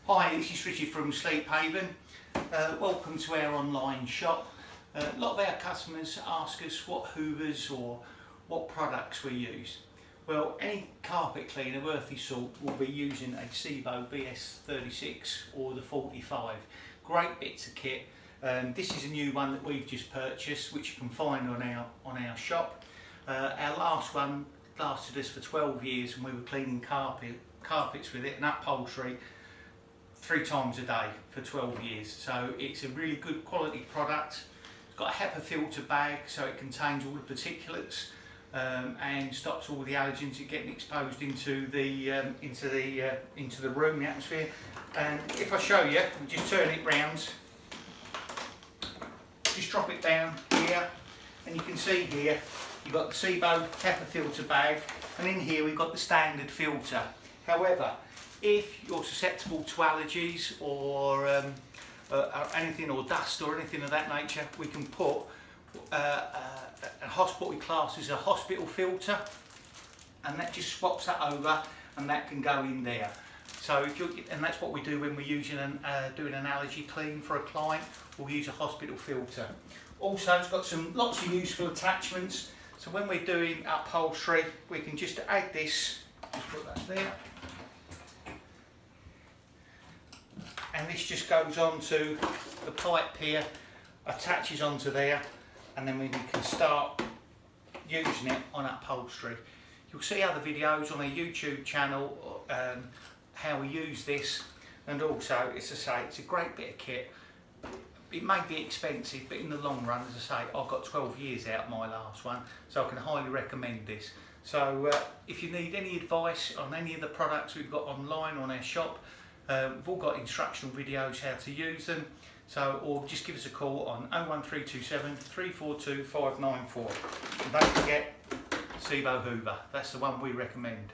Hi, this is Richard from Sleephaven. Welcome to our online shop. A lot of our customers ask us what hoovers or what products we use. Well, any carpet cleaner worth his salt will be using a Sebo BS 36 or the 45. Great bits of kit. This is a new one that we've just purchased, which you can find on our shop. Our last one lasted us for 12 years and we were cleaning carpets with it and upholstery 3 times a day for 12 years. So it's a really good quality product. It's got a HEPA filter bag, so it contains all the particulates and stops all the allergens getting exposed into the room, the atmosphere. And if I show you, just turn it round, just drop it down here, and you can see here you've got the Sebo HEPA filter bag, and in here we've got the standard filter. However, if you're susceptible to allergies or anything, or dust or anything of that nature, we can put what we class as a hospital filter, and that just swaps that over and that can go in there. So and that's what we do when we're using doing an allergy clean for a client. We'll use a hospital filter. Also, it's got lots of useful attachments. So when we're doing upholstery, we can just add this, just put that there. And this just goes onto the pipe here, attaches onto there, and then we can start using it on upholstery. You'll see other videos on our YouTube channel how we use this, and also, as I say, it's a great bit of kit. It may be expensive, but in the long run, as I say, I've got 12 years out of my last one, so I can highly recommend this. So if you need any advice on any of the products we've got online on our shop, we've all got instructional videos how to use them, or just give us a call on 01327 342 594. And don't forget Sebo Hoover, that's the one we recommend.